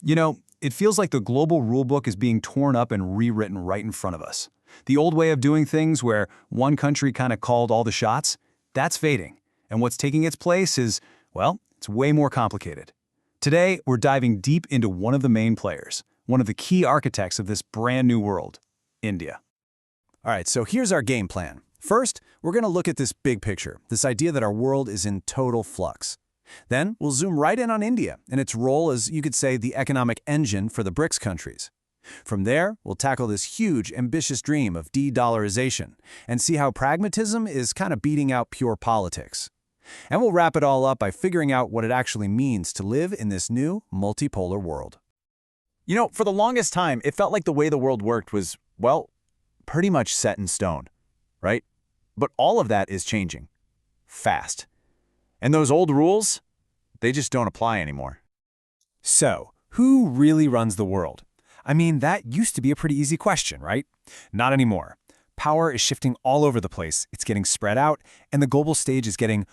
It feels like the global rulebook is being torn up and rewritten right in front of us. The old way of doing things where one country kind of called all the shots, that's fading. And what's taking its place is, well, it's way more complicated. Today, we're diving deep into one of the main players, one of the key architects of this brand new world, India. All right, so here's our game plan. First, we're going to look at this big picture, this idea that our world is in total flux. Then, we'll zoom right in on India and its role as, you could say, the economic engine for the BRICS countries. From there, we'll tackle this huge, ambitious dream of de-dollarization and see how pragmatism is kind of beating out pure politics. And we'll wrap it all up by figuring out what it actually means to live in this new, multipolar world. For the longest time, it felt like the way the world worked was, well, pretty much set in stone, right? But all of that is changing. Fast. And those old rules, they just don't apply anymore. So, who really runs the world? I mean, that used to be a pretty easy question, right? Not anymore. Power is shifting all over the place, it's getting spread out, and the global stage is getting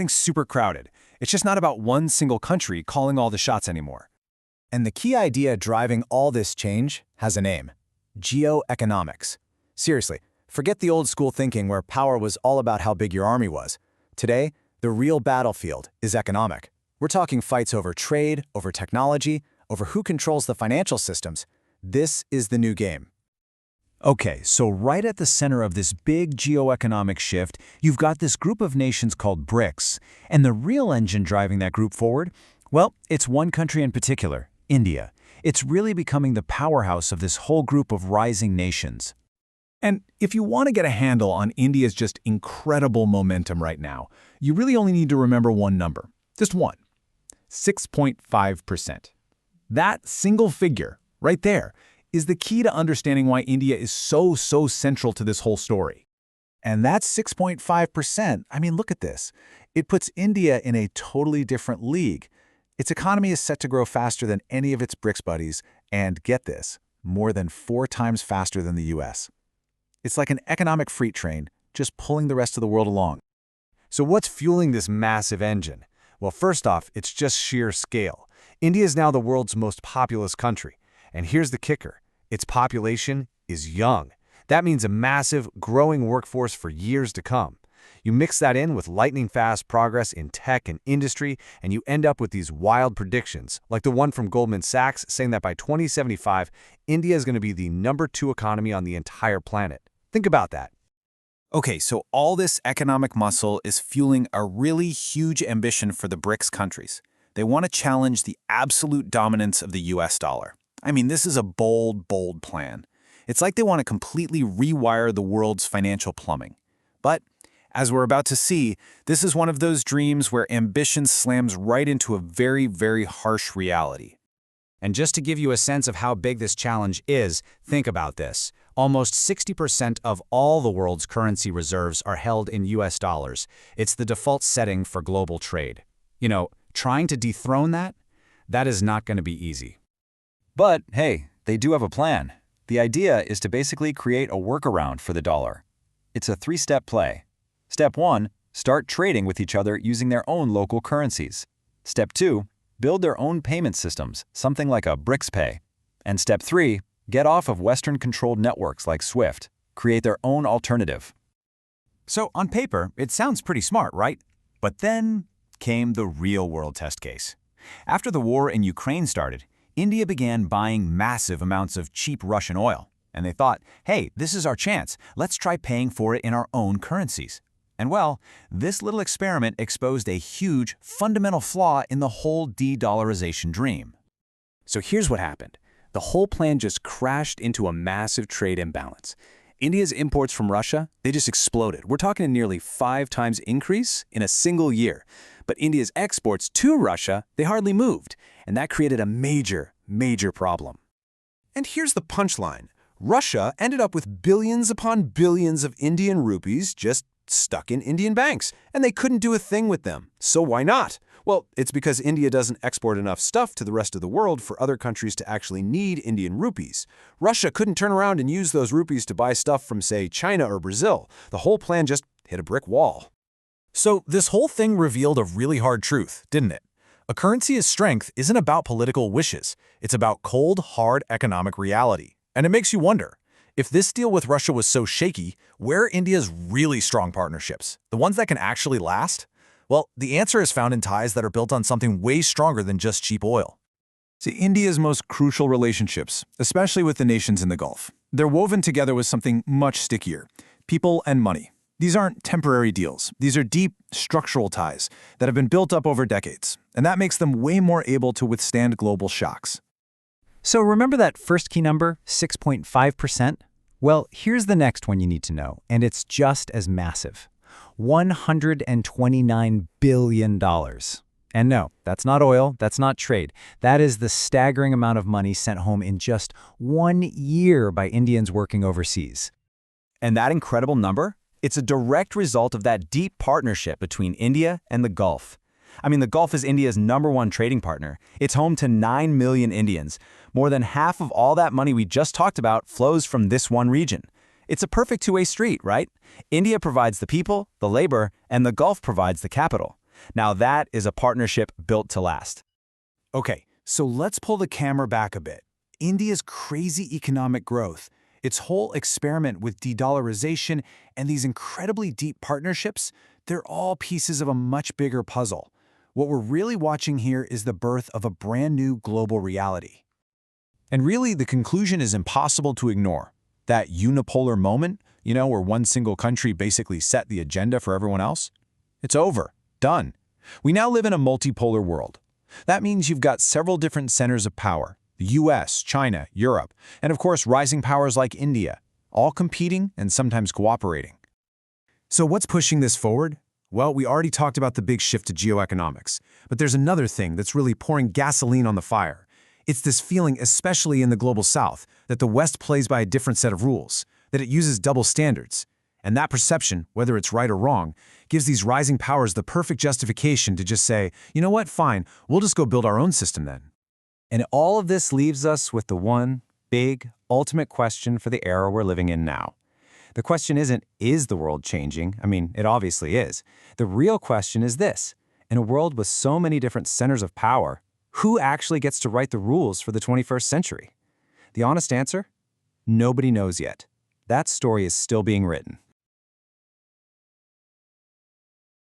super crowded. It's just not about one single country calling all the shots anymore. And the key idea driving all this change has a name: geoeconomics. Seriously, forget the old school thinking where power was all about how big your army was. Today, the real battlefield is economic. We're talking fights over trade, over technology, over who controls the financial systems. This is the new game. Okay, so right at the center of this big geoeconomic shift, you've got this group of nations called BRICS. And the real engine driving that group forward? Well, it's one country in particular, India. It's really becoming the powerhouse of this whole group of rising nations. And if you want to get a handle on India's just incredible momentum right now, you really only need to remember one number. Just one. 6.5%. That single figure, right there, is the key to understanding why India is so central to this whole story. And that 6.5%, I mean, look at this. It puts India in a totally different league. Its economy is set to grow faster than any of its BRICS buddies, and get this, more than 4 times faster than the US. It's like an economic freight train, just pulling the rest of the world along. So what's fueling this massive engine? Well, first off, it's just sheer scale. India is now the world's most populous country. And here's the kicker: its population is young. That means a massive, growing workforce for years to come. You mix that in with lightning-fast progress in tech and industry, and you end up with these wild predictions, like the one from Goldman Sachs saying that by 2075, India is going to be the #2 economy on the entire planet. Think about that. Okay, so all this economic muscle is fueling a really huge ambition for the BRICS countries. They want to challenge the absolute dominance of the US dollar. I mean, this is a bold plan. It's like they want to completely rewire the world's financial plumbing. But as we're about to see, this is one of those dreams where ambition slams right into a very harsh reality. And just to give you a sense of how big this challenge is, think about this. Almost 60% of all the world's currency reserves are held in US dollars. It's the default setting for global trade. Trying to dethrone that is not going to be easy. But hey, they do have a plan. The idea is to basically create a workaround for the dollar. It's a 3-step play. Step 1, start trading with each other using their own local currencies. Step 2, build their own payment systems, something like a BRICS Pay. And Step 3, get off of Western-controlled networks like SWIFT. Create their own alternative. So on paper, it sounds pretty smart, right? But then came the real-world test case. After the war in Ukraine started, India began buying massive amounts of cheap Russian oil. And they thought, hey, this is our chance. Let's try paying for it in our own currencies. And well, this little experiment exposed a huge, fundamental flaw in the whole de-dollarization dream. So here's what happened. The whole plan just crashed into a massive trade imbalance. India's imports from Russia, they just exploded. We're talking a nearly 5 times increase in a single year. But India's exports to Russia, they hardly moved. And that created a major problem. And here's the punchline. Russia ended up with billions upon billions of Indian rupees just stuck in Indian banks, and they couldn't do a thing with them. So why not? Well, it's because India doesn't export enough stuff to the rest of the world for other countries to actually need Indian rupees. Russia couldn't turn around and use those rupees to buy stuff from, say, China or Brazil. The whole plan just hit a brick wall. So this whole thing revealed a really hard truth, didn't it? A currency's strength isn't about political wishes. It's about cold, hard economic reality. And it makes you wonder, if this deal with Russia was so shaky, where are India's really strong partnerships? The ones that can actually last? Well, the answer is found in ties that are built on something way stronger than just cheap oil. See, India's most crucial relationships, especially with the nations in the Gulf, they're woven together with something much stickier: people and money. These aren't temporary deals. These are deep, structural ties that have been built up over decades, and that makes them way more able to withstand global shocks. So remember that first key number, 6.5%? Well, here's the next one you need to know, and it's just as massive. $129 billion. And no, that's not oil, that's not trade. That is the staggering amount of money sent home in just 1 year by Indians working overseas. And that incredible number? It's a direct result of that deep partnership between India and the Gulf. I mean, the Gulf is India's #1 trading partner. It's home to 9 million Indians. More than half of all that money we just talked about flows from this one region. It's a perfect two-way street, right? India provides the people, the labor, and the Gulf provides the capital. Now that is a partnership built to last. Okay, so let's pull the camera back a bit. India's crazy economic growth, its whole experiment with de-dollarization, and these incredibly deep partnerships, they're all pieces of a much bigger puzzle. What we're really watching here is the birth of a brand new global reality. And really, the conclusion is impossible to ignore. That unipolar moment, where one single country basically set the agenda for everyone else? It's over. Done. We now live in a multipolar world. That means you've got several different centers of power: the US, China, Europe, and of course rising powers like India, all competing and sometimes cooperating. So what's pushing this forward? Well, we already talked about the big shift to geoeconomics, but there's another thing that's really pouring gasoline on the fire. It's this feeling, especially in the global south, that the West plays by a different set of rules, that it uses double standards. And that perception, whether it's right or wrong, gives these rising powers the perfect justification to just say, you know what, fine, we'll just go build our own system then. And all of this leaves us with the one big, ultimate question for the era we're living in now. The question isn't, is the world changing? I mean, it obviously is. The real question is this: in a world with so many different centers of power, who actually gets to write the rules for the 21st century? The honest answer? Nobody knows yet. That story is still being written.